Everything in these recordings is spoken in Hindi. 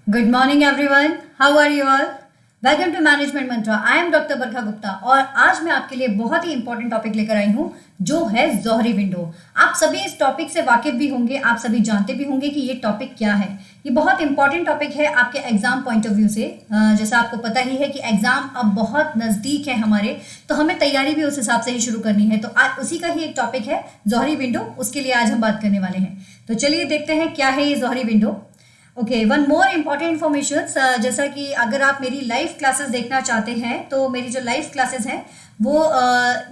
Good morning everyone. How are you all? Welcome to management mantra. I am doctor Barkha Gupta और आज मैं आपके लिए बहुत ही इंपॉर्टेंट टॉपिक लेकर आई हूँ जो है जोहरी विंडो. आप सभी इस टॉपिक से वाकिफ भी होंगे, आप सभी जानते भी होंगे कि ये टॉपिक क्या है. ये बहुत इंपॉर्टेंट टॉपिक है आपके एग्जाम पॉइंट ऑफ व्यू से. जैसा आपको पता ही है कि एग्जाम अब बहुत नज़दीक है हमारे, तो हमें तैयारी भी उस हिसाब से ही शुरू करनी है. तो आज उसी का ही एक टॉपिक है जोहरी विंडो. उसके लिए आज हम बात करने वाले हैं. तो चलिए देखते हैं क्या है ये Johari window. Okay, one more important information. जैसा कि अगर आप मेरी लाइव क्लासेस देखना चाहते हैं तो मेरी जो लाइव क्लासेस हैं वो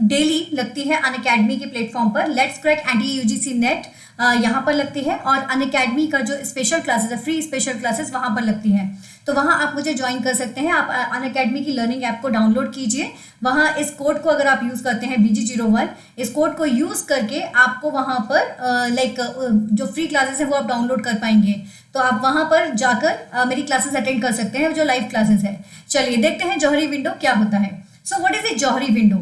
डेली लगती है अनअकैडमी के प्लेटफॉर्म पर. लेट्स क्रैक एंटी-यूजीसी नेट यहाँ पर लगती है और अनअकैडमी का जो स्पेशल क्लासेस है, फ्री स्पेशल क्लासेस वहाँ पर लगती हैं. तो वहाँ आप मुझे ज्वाइन कर सकते हैं. आप अनअकैडमी की लर्निंग ऐप को डाउनलोड कीजिए. वहाँ इस कोड को अगर आप यूज़ करते हैं BG01, इस कोड को यूज़ करके आपको वहाँ पर जो फ्री क्लासेस हैं वो आप डाउनलोड कर पाएंगे. तो आप वहाँ पर जाकर मेरी क्लासेस अटेंड कर सकते हैं जो लाइव क्लासेस है. चलिए देखते हैं जोहरी विंडो क्या होता है. So what is a Johari window?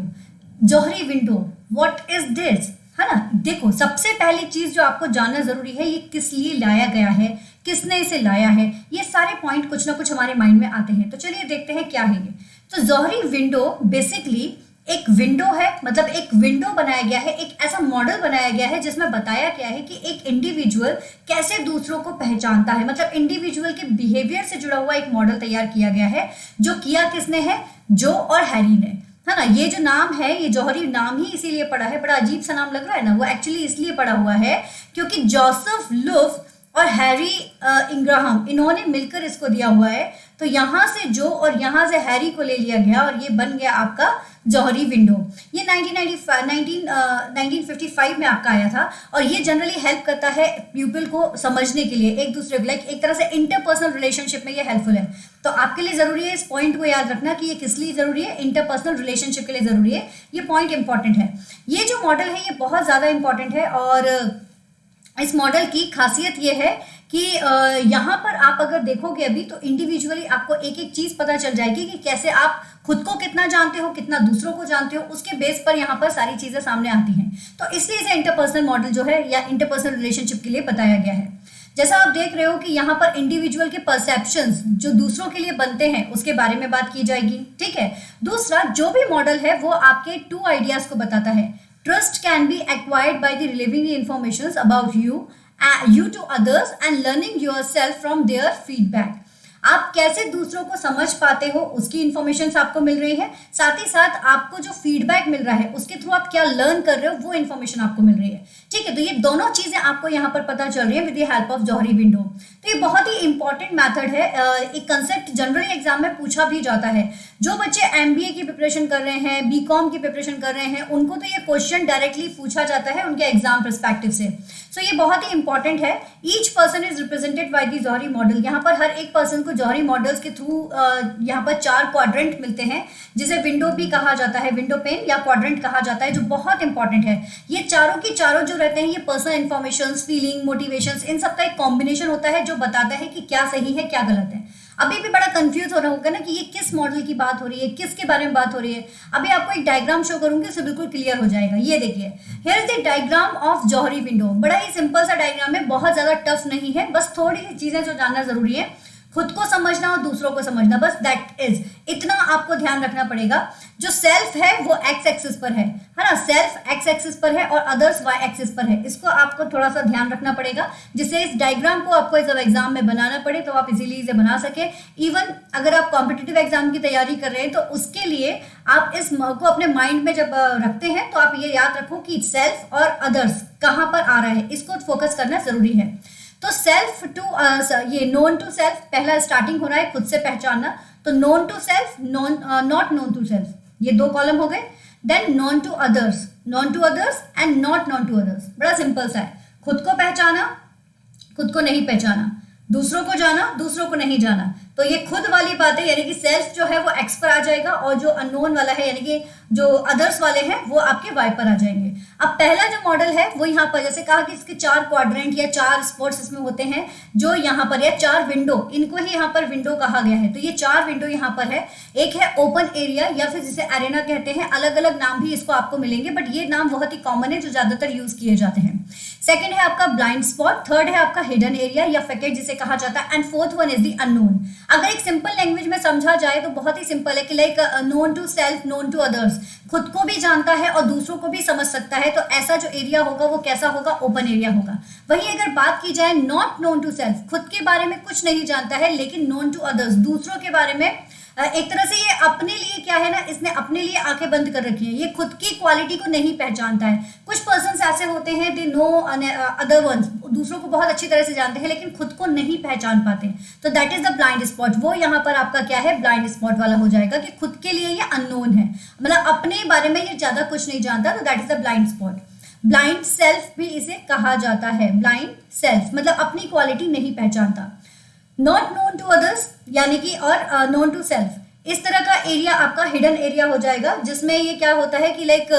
Johari window what is this, है ना. देखो, सबसे पहली चीज जो आपको जानना जरूरी है, ये किस लिए लाया गया है, किसने इसे लाया है. ये सारे पॉइंट कुछ ना कुछ हमारे माइंड में आते हैं. तो चलिए देखते हैं क्या है ये. तो जोहरी विंडो बेसिकली एक विंडो है, मतलब एक विंडो बनाया गया है, एक ऐसा मॉडल बनाया गया है जिसमें बताया गया है कि एक इंडिविजुअल कैसे दूसरों को पहचानता है. मतलब इंडिविजुअल के बिहेवियर से जुड़ा हुआ एक मॉडल तैयार किया गया है. जो किया किसने है? जो और हैरी ने, है ना. ये जो नाम है, ये जौहरी नाम ही इसीलिए पड़ा है. बड़ा अजीब सा नाम लग रहा है ना. वो एक्चुअली इसलिए पड़ा हुआ है क्योंकि जोसेफ लुफ और हैरी इंग्राहम इन्होंने मिलकर इसको दिया हुआ है. तो यहाँ से जो और यहाँ से हैरी को ले लिया गया और ये बन गया आपका जोहरी विंडो. ये 1955 में आपका आया था और ये जनरली हेल्प करता है पीपल को समझने के लिए, एक दूसरे को, लाइक एक तरह से इंटरपर्सनल रिलेशनशिप में ये हेल्पफुल है. तो आपके लिए जरूरी है इस पॉइंट को याद रखना कि ये किस लिए जरूरी है. इंटरपर्सनल रिलेशनशिप के लिए जरूरी है. ये पॉइंट इंपॉर्टेंट है. ये जो मॉडल है ये बहुत ज्यादा इंपॉर्टेंट है और इस मॉडल की खासियत ये है कि यहाँ पर आप अगर देखोगे अभी तो इंडिविजुअली आपको एक एक चीज पता चल जाएगी कि कैसे आप खुद को कितना जानते हो, कितना दूसरों को जानते हो. उसके बेस पर यहाँ पर सारी चीजें सामने आती हैं. तो इसलिए इसे इंटरपर्सनल मॉडल जो है या इंटरपर्सनल रिलेशनशिप के लिए बताया गया है. जैसा आप देख रहे हो कि यहाँ पर इंडिविजुअल के परसेप्शंस जो दूसरों के लिए बनते हैं उसके बारे में बात की जाएगी. ठीक है. दूसरा, जो भी मॉडल है वो आपके 2 आइडियाज को बताता है. Trust can be acquired by the reliving the informations about you to others and learning yourself from their feedback. आप कैसे दूसरों को समझ पाते हो उसकी इंफॉर्मेशन आपको मिल रही है. साथ ही साथ आपको जो फीडबैक मिल रहा है उसके थ्रू आप क्या लर्न कर रहे हो वो इन्फॉर्मेशन आपको मिल रही है. ठीक है. तो ये दोनों चीजें आपको यहाँ पर पता चल रही है with the help of Johari window. तो ये बहुत ही इंपॉर्टेंट मैथड है. एक कंसेप्ट जनरली एग्जाम में पूछा भी जाता है. जो बच्चे MBA की प्रिपरेशन कर रहे हैं, BCom की प्रिपरेशन कर रहे हैं, उनको तो ये क्वेश्चन डायरेक्टली पूछा जाता है उनके एग्जाम परस्पेक्टिव से. सो ये बहुत ही इंपॉर्टेंट है. Each person is represented by the Johari model. यहाँ पर हर एक पर्सन को जोहरी मॉडल्स के थ्रू यहाँ पर 4 क्वाड्रेंट मिलते हैं जिसे विंडो भी कहा जाता है, विंडो पेन या क्वाड्रेंट कहा जाता है, जो बहुत इंपॉर्टेंट है. ये चारों की चारों जो रहते हैं ये पर्सनल इन्फॉर्मेशन, फीलिंग, मोटिवेशंस, इन सब का एक कॉम्बिनेशन होता है जो बताता है कि क्या सही है क्या गलत है. अभी भी बड़ा कंफ्यूज हो रहा होगा ना कि ये किस मॉडल की बात हो रही है, किसके बारे में बात हो रही है. अभी आपको एक डायग्राम शो करूंगी, उससे बिल्कुल क्लियर हो जाएगा. ये देखिए, here is the diagram of Johari window. बड़ा ही सिंपल सा डायग्राम है, बहुत ज्यादा टफ नहीं है. बस थोड़ी सी चीजें जो जानना जरूरी है, खुद को समझना और दूसरों को समझना, बस दैट इज, इतना आपको ध्यान रखना पड़ेगा. जो सेल्फ है वो एक्स एक्सिस पर है ना. सेल्फ एक्स एक्सिस पर है और अदर्स वाई एक्सिस पर है. इसको आपको थोड़ा सा ध्यान रखना पड़ेगा जिससे इस डायग्राम को आपको जब एग्जाम में बनाना पड़े तो आप इजीली इसे बना सके. इवन अगर आप कॉम्पिटिटिव एग्जाम की तैयारी कर रहे हैं तो उसके लिए आप इस को अपने माइंड में जब रखते हैं तो आप ये याद रखो कि सेल्फ और अदर्स कहाँ पर आ रहा है, इसको फोकस करना जरूरी है. तो सेल्फ टू ये नोन टू सेल्फ, पहला स्टार्टिंग हो रहा है खुद से पहचानना. तो known to self, not known to self, ये 2 कॉलम हो गए. Then known to others and not known to others. बड़ा सिंपल सा है. खुद को पहचाना, खुद को नहीं पहचाना, दूसरों को जाना, दूसरों को नहीं जाना. तो ये खुद वाली बात है, यानी कि सेल्फ जो है वो एक्स पर आ जाएगा और जो अननोन वाला है यानी कि जो अदर्स वाले हैं वो आपके वाई पर आ जाएंगे. अब पहला जो मॉडल है वो यहाँ पर जैसे कहा कि इसके 4 क्वाड्रेंट या 4 स्पॉट्स इसमें होते हैं जो यहाँ पर, या 4 विंडो, इनको ही यहाँ पर विंडो कहा गया है. तो ये 4 विंडो यहाँ पर है. एक है ओपन एरिया या फिर जिसे एरेना कहते हैं, अलग अलग नाम भी इसको आपको मिलेंगे बट ये नाम बहुत ही कॉमन है जो ज्यादातर यूज किए जाते हैं. सेकंड है आपका ब्लाइंड स्पॉट, थर्ड है आपका हिडन एरिया या फैकेट जिसे कहा जाता है, and fourth one is the unknown. अगर एक सिंपल लैंग्वेज में समझा जाए तो बहुत ही सिंपल है कि like known to self, known to others, खुद को भी जानता है और दूसरों को भी समझ सकता है, तो ऐसा जो एरिया होगा वो कैसा होगा, ओपन एरिया होगा। वहीं अगर बात की जाए नॉट नोन टू सेल्फ, खुद के बारे में कुछ नहीं जानता है लेकिन नोन टू अदर्स, दूसरों के बारे में एक तरह से ये अपने लिए क्या है ना, इसने अपने लिए आंखें बंद कर रखी है, ये खुद की क्वालिटी को नहीं पहचानता है। कुछ पर्सन्स ऐसे होते हैं दे नो अदर वंस, दूसरों को बहुत अच्छी तरह से जानते हैं लेकिन खुद को नहीं पहचान पाते, तो that is the blind spot. वो यहाँ पर आपका क्या है, ब्लाइंड स्पॉट वाला हो जाएगा कि खुद के लिए ये अननोन है, मतलब अपने बारे में ये ज्यादा कुछ नहीं जानता, तो that is the blind spot. Blind self भी इसे कहा जाता है, ब्लाइंड सेल्फ मतलब अपनी क्वालिटी नहीं पहचानता। नॉट नोन टू अदर्स यानी कि और नोन टू सेल्फ, इस तरह का एरिया आपका हिडन एरिया हो जाएगा, जिसमें ये क्या होता है कि लाइक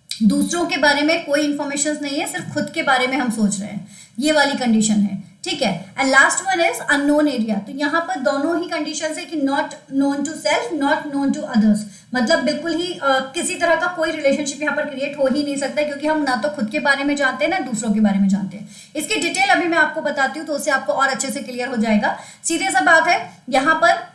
दूसरों के बारे में कोई इंफॉर्मेशन नहीं है, सिर्फ खुद के बारे में हम सोच रहे हैं, ये वाली कंडीशन है, ठीक है। And last one is unknown area, तो यहाँ पर दोनों ही कंडीशन है कि not known to self, not known to others, मतलब बिल्कुल ही किसी तरह का कोई रिलेशनशिप यहाँ पर क्रिएट हो ही नहीं सकता, क्योंकि हम ना तो खुद के बारे में जानते हैं ना दूसरों के बारे में जानते हैं। इसकी डिटेल अभी मैं आपको बताती हूँ तो उससे आपको और अच्छे से क्लियर हो जाएगा। सीधे सा बात है, यहाँ पर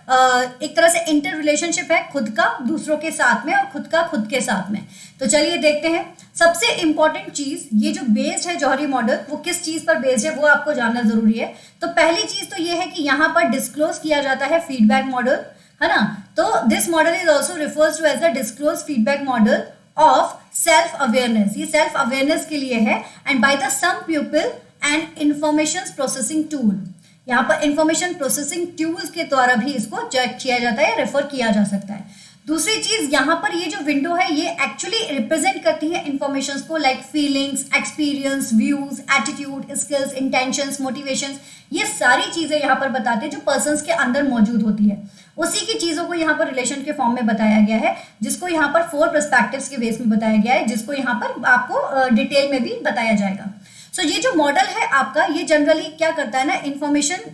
एक तरह से इंटर रिलेशनशिप है, खुद का दूसरों के साथ में और खुद का खुद के साथ में। तो चलिए देखते हैं। सबसे इंपॉर्टेंट चीज, ये जो बेस्ड है जौहरी मॉडल, वो किस चीज पर बेस्ड है वो आपको जानना जरूरी है। तो पहली चीज तो ये है कि यहाँ पर डिस्क्लोज किया जाता है फीडबैक मॉडल, है ना। तो this model is also refers to as the disclose feedback model of self awareness, ये सेल्फ अवेयरनेस के लिए है, and by the some people and information processing tool. यहाँ पर इंफॉर्मेशन प्रोसेसिंग टूल्स के द्वारा भी इसको चेक किया जाता है, रेफर किया जा सकता है। दूसरी चीज, यहाँ पर ये जो विंडो है ये एक्चुअली रिप्रेजेंट करती है इंफॉर्मेशंस को, like feelings, experience, views, attitude, skills, intentions, motivations, ये सारी चीजें यहाँ पर बताते हैं जो पर्सन्स के अंदर मौजूद होती है। उसी की चीजों को यहाँ पर रिलेशन के फॉर्म में बताया गया है, जिसको यहाँ पर 4 पर्सपेक्टिव्स के बेस में बताया गया है, जिसको यहाँ पर आपको डिटेल में भी बताया जाएगा। सो ये जो मॉडल है आपका, ये जनरली क्या करता है ना, इंफॉर्मेशन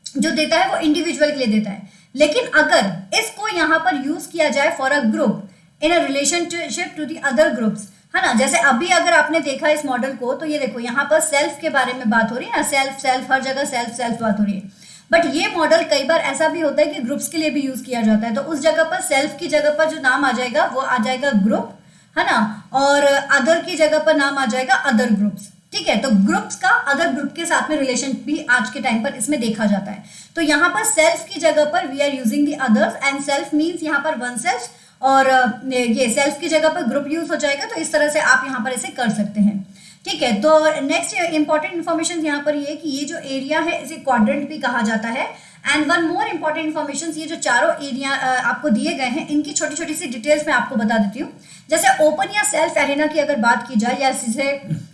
जो देता है वो इंडिविजुअल के लिए देता है, लेकिन अगर इसको यहाँ पर यूज किया जाए for a group in a relationship to the other groups, है ना। जैसे अभी अगर आपने देखा इस मॉडल को, तो ये देखो यहाँ पर सेल्फ के बारे में बात हो रही है ना, सेल्फ सेल्फ, हर जगह सेल्फ सेल्फ बात हो रही है। बट ये मॉडल कई बार ऐसा भी होता है कि ग्रुप्स के लिए भी यूज किया जाता है, तो उस जगह पर सेल्फ की जगह पर जो नाम आ जाएगा वो आ जाएगा ग्रुप, है ना, और अदर की जगह पर नाम आ जाएगा अदर ग्रुप्स, ठीक है। तो ग्रुप्स का अदर ग्रुप के साथ में रिलेशन भी आज के टाइम पर इसमें देखा जाता है। तो यहाँ पर सेल्फ की जगह पर we are using the others, and self means यहाँ पर वन सेल्फ, और ये सेल्फ की जगह पर ग्रुप यूज हो जाएगा। तो इस तरह से आप यहाँ पर इसे कर सकते हैं, ठीक है। तो नेक्स्ट इंपॉर्टेंट इन्फॉर्मेशन यहाँ पर ये है कि ये जो एरिया है इसे क्वाड्रेंट भी कहा जाता है। And one more important information, ये जो चारों एरिया आपको दिए गए हैं, इनकी छोटी छोटी सी डिटेल्स मैं आपको बता देती हूँ। जैसे ओपन या सेल्फ एरिना की अगर बात की जाए, या इसे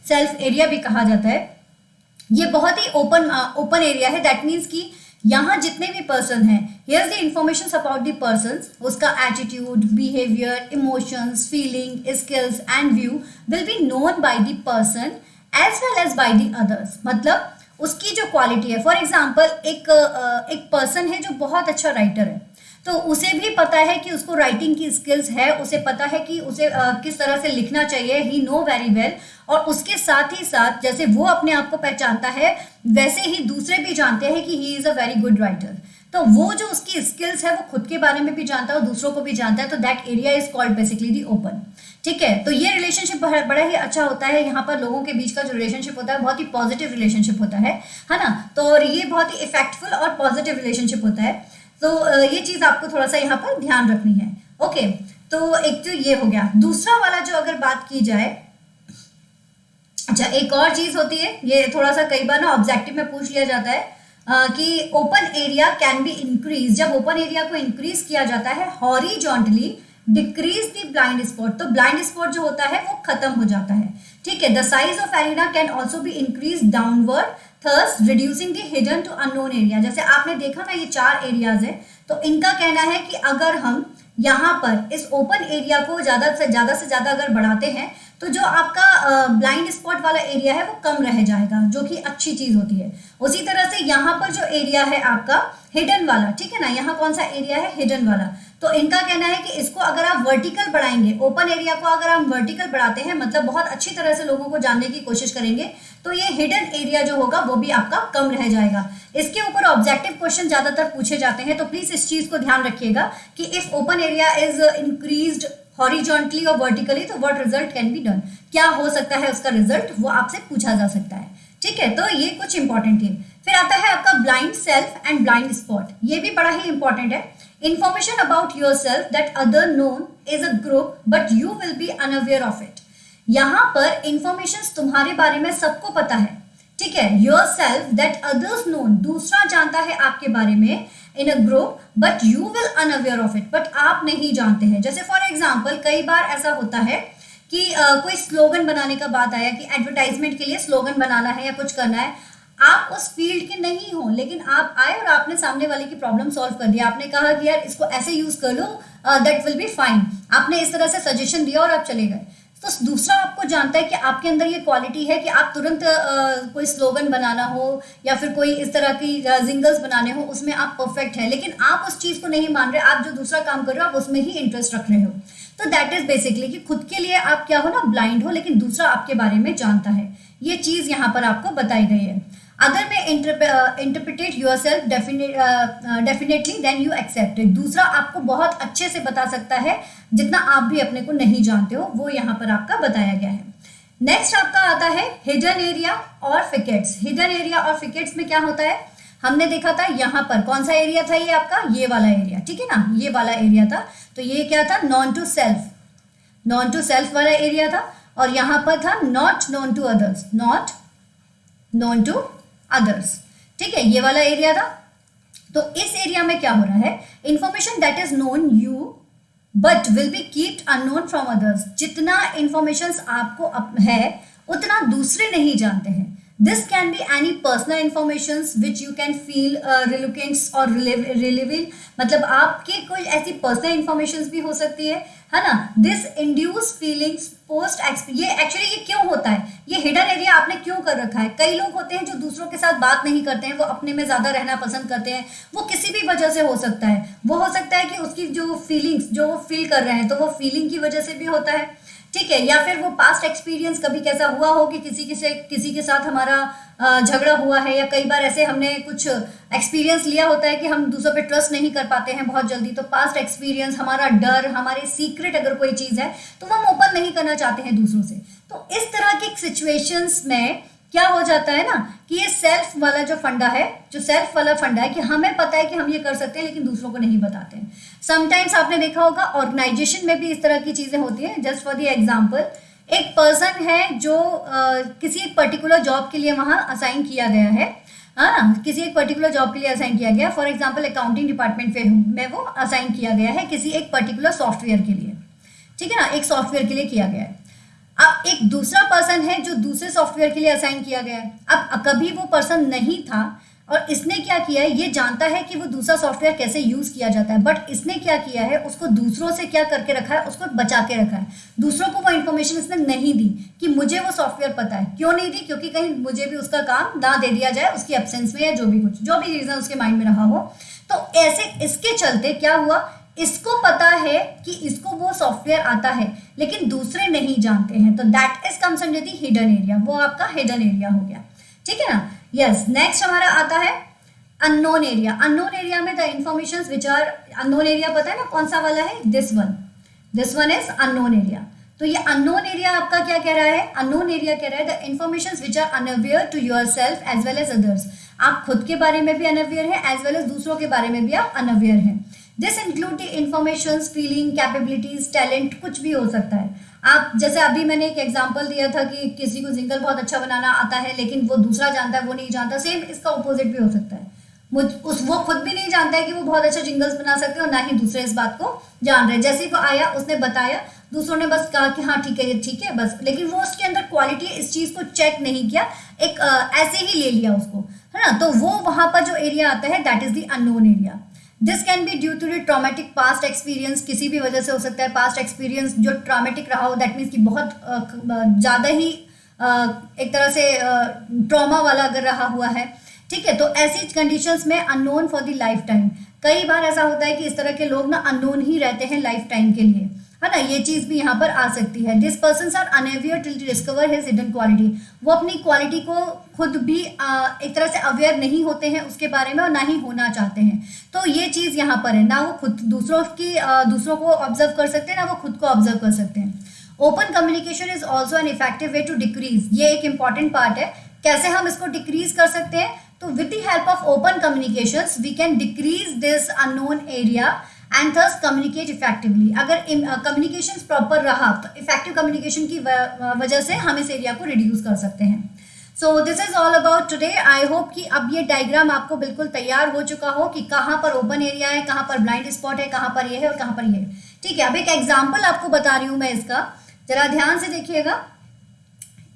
सेल्फ एरिया भी कहा जाता है, ये बहुत ही ओपन एरिया है। दैट मीन्स कि यहाँ जितने भी पर्सन हैं, here the information about the person, उसका attitude, behaviour, emotions, feeling, skills and view will be known by the person as well as by the others. मतलब उसकी जो क्वालिटी है, फॉर एग्जाम्पल एक पर्सन है जो बहुत अच्छा राइटर है, तो उसे भी पता है कि उसको राइटिंग की स्किल्स है, उसे पता है कि उसे किस तरह से लिखना चाहिए, ही नो वेरी वेल। और उसके साथ ही साथ जैसे वो अपने आप को पहचानता है, वैसे ही दूसरे भी जानते हैं कि he is a very good writer. तो वो जो उसकी स्किल्स है वो खुद के बारे में भी जानता है और दूसरों को भी जानता है, तो that area is called basically the open, ठीक है। तो ये रिलेशनशिप बड़ा ही अच्छा होता है। यहाँ पर लोगों के बीच का जो रिलेशनशिप होता है बहुत ही पॉजिटिव रिलेशनशिप होता है ना। तो और ये बहुत ही इफेक्टफुल और पॉजिटिव रिलेशनशिप होता है। तो ये चीज आपको थोड़ा सा यहाँ पर ध्यान रखनी है, ओके। तो एक तो ये हो गया। दूसरा वाला जो अगर बात की जाए, अच्छा एक और चीज होती है, ये थोड़ा सा कई बार ना ऑब्जेक्टिव में पूछ लिया जाता है कि open area can be increase. जब ओपन एरिया को इंक्रीज किया जाता है horizontally, decrease the blind spot, तो ब्लाइंड स्पॉट जो होता है वो खत्म हो जाता है, ठीक है। The size of arena can also be increase downward, thus reducing the hidden to unknown area. जैसे आपने देखा ना ये 4 एरियाज है, तो इनका कहना है कि अगर हम यहाँ पर इस ओपन एरिया को ज्यादा से ज्यादा अगर बढ़ाते हैं, तो जो आपका ब्लाइंड स्पॉट वाला एरिया है वो कम रह जाएगा, जो कि अच्छी चीज होती है। उसी तरह से यहाँ पर जो एरिया है आपका हिडन वाला, ठीक है ना, यहाँ कौन सा एरिया है, हिडन वाला, तो इनका कहना है कि इसको अगर आप वर्टिकल बढ़ाएंगे, ओपन एरिया को अगर आप वर्टिकल बढ़ाते हैं, मतलब बहुत अच्छी तरह से लोगों को जानने की कोशिश करेंगे, तो ये हिडन एरिया जो होगा वो भी आपका कम रह जाएगा। इसके ऊपर ऑब्जेक्टिव क्वेश्चन ज्यादातर पूछे जाते हैं, तो प्लीज इस चीज को ध्यान रखिएगा कि if open area is increased horizontally और वर्टिकली तो what result can be done, क्या हो सकता है उसका रिजल्ट, वो आपसे पूछा जा सकता है। ठीक है, तो ये कुछ इंपॉर्टेंट है। फिर आता है आपका blind self and blind spot, ये भी बड़ा ही इंपॉर्टेंट है। Information about your self that other known is a group but you will be unaware of it. यहां पर इंफॉर्मेशन तुम्हारे बारे में सबको पता है, ठीक है, your self that others known, दूसरा जानता है आपके बारे में in a group but you will unaware of it, but आप नहीं जानते हैं। जैसे फॉर एग्जाम्पल कई बार ऐसा होता है कि कोई स्लोगन बनाने का बात आया कि एडवर्टाइजमेंट के लिए स्लोगन बनाना है या कुछ करना है, आप उस फील्ड के नहीं हो, लेकिन आप आए और आपने सामने वाले की प्रॉब्लम सॉल्व कर दिया। आपने कहा कि यार इसको ऐसे यूज कर लो, दैट विल बी फाइन, आपने इस तरह से सजेशन दिया और आप चले गए। तो दूसरा आपको जानता है कि आपके अंदर ये क्वालिटी है कि आप तुरंत कोई स्लोगन बनाना हो या फिर कोई इस तरह की जिंगल्स बनाने हो, उसमें आप परफेक्ट है, लेकिन आप उस चीज को नहीं मान रहे, आप जो दूसरा काम कर रहे हो आप उसमें ही इंटरेस्ट रख रहे हो। तो दैट इज बेसिकली कि खुद के लिए आप क्या हो ना, ब्लाइंड हो, लेकिन दूसरा आपके बारे में जानता है। ये चीज यहाँ पर आपको बताई गई है। अदर में interpret yourself definitely then you accept it, दूसरा आपको बहुत अच्छे से बता सकता है जितना आप भी अपने को नहीं जानते हो, वो यहाँ पर आपका बताया गया है। नेक्स्ट आपका आता है हिडन एरिया और फिकेट्स। हिडन एरिया और फिकेट्स में क्या होता है, हमने देखा था यहाँ पर कौन सा एरिया था, ये आपका ये वाला एरिया, ठीक है ना, ये वाला एरिया था। तो ये क्या था, known to self, known to self वाला एरिया था, और यहाँ पर था not known to others, not known to others, ठीक है, ये वाला एरिया था। तो इस एरिया में क्या हो रहा है, information that is known you but will be kept unknown from others, जितना इंफॉर्मेशन आपको है उतना दूसरे नहीं जानते हैं। This can be any personal information which you can feel reluctance और रिलीविंग, मतलब आपके कोई ऐसी पर्सनल इंफॉर्मेशन भी हो सकती है ना। दिस इंड्यूस फीलिंग्स पोस्ट, ये एक्चुअली ये क्यों होता है, ये हिडन एरिया आपने क्यों कर रखा है। कई लोग होते हैं जो दूसरों के साथ बात नहीं करते हैं, वो अपने में ज्यादा रहना पसंद करते हैं, वो किसी भी वजह से हो सकता है, वो हो सकता है कि उसकी जो फीलिंग्स जो वो फील कर रहे हैं तो वो फीलिंग की वजह से भी होता है, ठीक है, या फिर वो पास्ट एक्सपीरियंस कभी कैसा हुआ हो कि किसी के साथ हमारा झगड़ा हुआ है, या कई बार ऐसे हमने कुछ एक्सपीरियंस लिया होता है कि हम दूसरों पे ट्रस्ट नहीं कर पाते हैं बहुत जल्दी। तो पास्ट एक्सपीरियंस, हमारा डर, हमारे सीक्रेट अगर कोई चीज है तो वो हम ओपन नहीं करना चाहते हैं दूसरों से। तो इस तरह की सिचुएशंस में क्या हो जाता है ना कि ये सेल्फ वाला जो फंडा है, जो सेल्फ वाला फंडा है कि हमें पता है कि हम ये कर सकते हैं लेकिन दूसरों को नहीं बताते हैं। समटाइम्स आपने देखा होगा ऑर्गेनाइजेशन में भी इस तरह की चीजें होती हैं। जस्ट फॉर द एग्जांपल, एक पर्सन है जो किसी एक पर्टिकुलर जॉब के लिए वहां असाइन किया गया है, ना, किसी एक पर्टिकुलर जॉब के लिए असाइन किया गया, फॉर एग्जांपल अकाउंटिंग डिपार्टमेंट में वो असाइन किया गया है किसी एक पर्टिकुलर सॉफ्टवेयर के लिए, ठीक है ना, एक सॉफ्टवेयर के लिए किया गया है। अब एक दूसरा पर्सन है जो दूसरे सॉफ्टवेयर के लिए असाइन किया गया है। अब कभी वो पर्सन नहीं था और इसने क्या किया है, ये जानता है कि वो दूसरा सॉफ्टवेयर कैसे यूज किया जाता है, बट इसने क्या किया है, उसको दूसरों से क्या करके रखा है, उसको बचा के रखा है। दूसरों को वो इन्फॉर्मेशन इसने नहीं दी कि मुझे वो सॉफ्टवेयर पता है। क्यों नहीं दी, क्योंकि कहीं मुझे भी उसका काम ना दे दिया जाए उसकी एब्सेंस में, या जो भी कुछ, जो भी रीजन उसके माइंड में रहा हो। तो ऐसे इसके चलते क्या हुआ, इसको पता है कि इसको वो सॉफ्टवेयर आता है लेकिन दूसरे नहीं जानते हैं, तो that is comes under the hidden area, वो आपका हिडन एरिया हो गया, ठीक है ना। यस, नेक्स्ट हमारा आता है अननोन एरिया। अननोन एरिया में the information which are, unknown area पता है ना कौन सा वाला है, this one is unknown area. तो ये अननोन एरिया आपका क्या कह रहा है, अननोन एरिया कह रहा है the information which are unaware to yourself as well as others, आप खुद के बारे में भी अनअवेयर है एज वेल एज दूसरों के बारे में भी आप अनअवेयर हैं। This include the information, feeling, capabilities, talent, कुछ भी हो सकता है। आप जैसे अभी मैंने एक एग्जांपल दिया था कि किसी को जिंगल बहुत अच्छा बनाना आता है लेकिन वो दूसरा जानता है, वो नहीं जानता। सेम इसका ऑपोजिट भी हो सकता है, वो खुद भी नहीं जानता है कि वो बहुत अच्छा जिंगल्स बना सकते हैं और ना ही दूसरे इस बात को जान रहे हैं। जैसे ही वो आया उसने बताया, दूसरों ने बस कहा कि हाँ ठीक है बस, लेकिन वो उसके अंदर क्वालिटी, इस चीज को चेक नहीं किया, एक ऐसे ही ले लिया उसको, है ना। तो वो वहां पर जो एरिया आता है that is the unknown area. This can be due to the traumatic past experience, किसी भी वजह से हो सकता है पास्ट एक्सपीरियंस जो ट्रॉमेटिक रहा हो, दैट मीन्स कि बहुत ज़्यादा ही एक तरह से ट्रॉमा वाला अगर रहा हुआ है, ठीक है। तो ऐसी कंडीशंस में unknown for the life time, कई बार ऐसा होता है कि इस तरह के लोग ना अननोन ही रहते हैं लाइफ टाइम के लिए, है ना, ये चीज भी यहाँ पर आ सकती है। This person are unaware till to discover his hidden quality, वो अपनी क्वालिटी को खुद भी एक तरह से अवेयर नहीं होते हैं उसके बारे में और ना ही होना चाहते हैं। तो ये चीज यहाँ पर है, ना वो खुद दूसरों को ऑब्जर्व कर सकते हैं, ना वो खुद को ऑब्जर्व कर सकते हैं। Open communication is also an effective way to decrease, ये एक इंपॉर्टेंट पार्ट है। कैसे हम इसको डिक्रीज कर सकते हैं? तो with the help of open communications we can decrease this unknown area and thus communicate effectively. अगर कम्युनिकेशन प्रॉपर रहा तो इफेक्टिव कम्युनिकेशन की वजह से हम इस एरिया को रिड्यूस कर सकते हैं। So this is all about today. I hope कि अब ये डायग्राम आपको बिल्कुल तैयार हो चुका हो कि कहाँ पर ओपन एरिया है, कहाँ पर ब्लाइंड स्पॉट है, कहाँ पर ये है और कहाँ पर ये है। ठीक है, अब एक एग्जाम्पल आपको बता रही हूँ मैं इसका, जरा ध्यान से देखिएगा।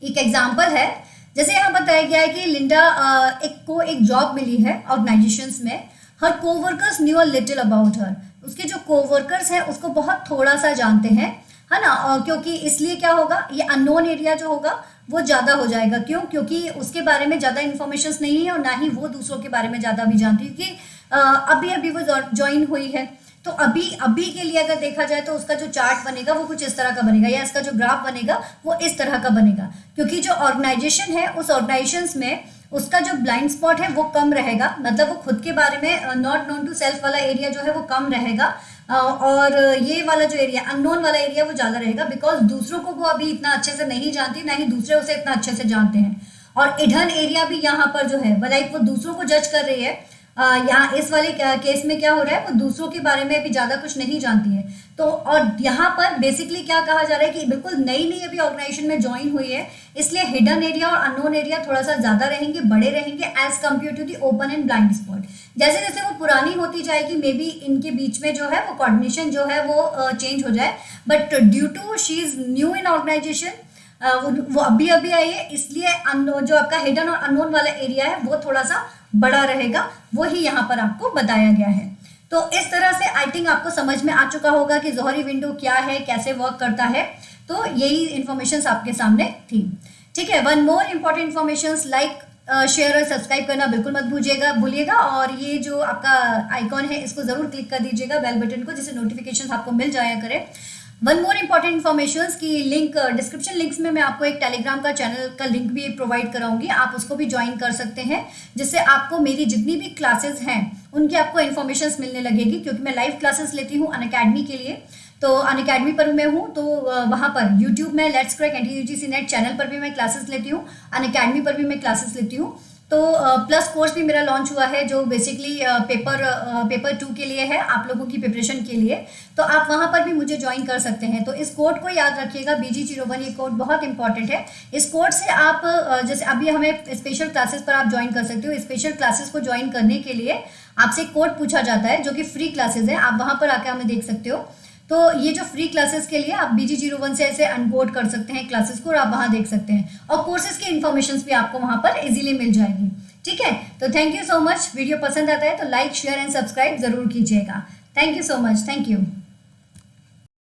एक एग्जाम्पल है, जैसे यहाँ बताया गया है कि लिंडा को एक जॉब मिली है ऑर्गेनाइजेशंस में। Her coworkers knew a little about her, उसके जो कोवर्कर्स हैं उसको बहुत थोड़ा सा जानते हैं, है ना, क्योंकि इसलिए क्या होगा, ये अननोन एरिया जो होगा वो ज़्यादा हो जाएगा। क्यों? क्योंकि उसके बारे में ज़्यादा इन्फॉर्मेशन नहीं है और ना ही वो दूसरों के बारे में ज़्यादा भी जानती है, क्योंकि अभी अभी वो ज्वाइन हुई है। तो अभी के लिए अगर देखा जाए तो उसका जो चार्ट बनेगा वो कुछ इस तरह का बनेगा, या इसका जो ग्राफ बनेगा वो इस तरह का बनेगा, क्योंकि जो ऑर्गेनाइजेशन है उस ऑर्गेनाइजेशन में उसका जो ब्लाइंड स्पॉट है वो कम रहेगा, मतलब वो खुद के बारे में नॉट नोन टू सेल्फ वाला एरिया जो है वो कम रहेगा, और ये वाला जो एरिया अननोन वाला एरिया वो ज़्यादा रहेगा, बिकॉज दूसरों को वो अभी इतना अच्छे से नहीं जानती, ना ही दूसरे उसे इतना अच्छे से जानते हैं। और इडन एरिया भी यहाँ पर जो है लाइक वो दूसरों को जज कर रही है। यहाँ इस वाले केस में क्या हो रहा है, वो दूसरों के बारे में भी ज़्यादा कुछ नहीं जानती है। तो और यहाँ पर बेसिकली क्या कहा जा रहा है कि बिल्कुल नई नई अभी ऑर्गेनाइजेशन में ज्वाइन हुई है, इसलिए हिडन एरिया और अननोन एरिया थोड़ा सा ज़्यादा रहेंगे, बड़े रहेंगे as compare to the open and blind spot. जैसे जैसे वो पुरानी होती जाएगी मे बी इनके बीच में जो है वो कोऑर्डिनेशन जो है वो चेंज हो जाए, but due to she is new in organisation, वो अभी अभी आई है, इसलिए जो आपका हिडन और अननोन वाला एरिया है वो थोड़ा सा बड़ा रहेगा, वो ही यहाँ पर आपको बताया गया है। तो इस तरह से आई थिंक आपको समझ में आ चुका होगा कि जोहरी विंडो क्या है, कैसे वर्क करता है। तो यही इंफॉर्मेशन आपके सामने थी। ठीक है, one more important information, like share और सब्सक्राइब करना बिल्कुल मत भूलिएगा, और ये जो आपका आइकॉन है इसको जरूर क्लिक कर दीजिएगा बेल बटन को, जिससे नोटिफिकेशन आपको मिल जाया करे। वन मोर इम्पॉर्टेंट इन्फॉर्मेशन की लिंक डिस्क्रिप्शन लिंक्स में मैं आपको एक टेलीग्राम का चैनल का लिंक भी प्रोवाइड कराऊंगी, आप उसको भी ज्वाइन कर सकते हैं, जिससे आपको मेरी जितनी भी क्लासेस हैं उनकी आपको इन्फॉर्मेशन मिलने लगेगी, क्योंकि मैं लाइव क्लासेस लेती हूँ अनअकैडमी के लिए। तो अनअकैडमी पर मैं हूँ, तो वहाँ पर यूट्यूब में let's crack NTUGC net channel पर भी मैं क्लासेस लेती हूँ, अनअकैडमी पर भी मैं क्लासेस लेती हूँ। तो प्लस कोर्स भी मेरा लॉन्च हुआ है जो बेसिकली पेपर 2 के लिए है, आप लोगों की प्रिपरेशन के लिए। तो आप वहाँ पर भी मुझे ज्वाइन कर सकते हैं। तो इस कोड को याद रखिएगा, BG01, ये कोड बहुत इंपॉर्टेंट है। इस कोड से आप जैसे अभी हमें स्पेशल क्लासेस पर आप ज्वाइन कर सकते हो। स्पेशल क्लासेस को ज्वाइन करने के लिए आपसे कोड पूछा जाता है जो कि फ्री क्लासेस है, आप वहाँ पर आकर हमें देख सकते हो। तो ये जो फ्री क्लासेस के लिए आप BG01 से ऐसे अनबोर्ड कर सकते हैं क्लासेस को, और आप वहाँ देख सकते हैं, और कोर्सेज की इन्फॉर्मेशन भी आपको वहाँ पर इजीली मिल जाएगी। ठीक है, तो thank you so much. Video पसंद आता है तो लाइक शेयर एंड सब्सक्राइब जरूर कीजिएगा। Thank you so much, thank you.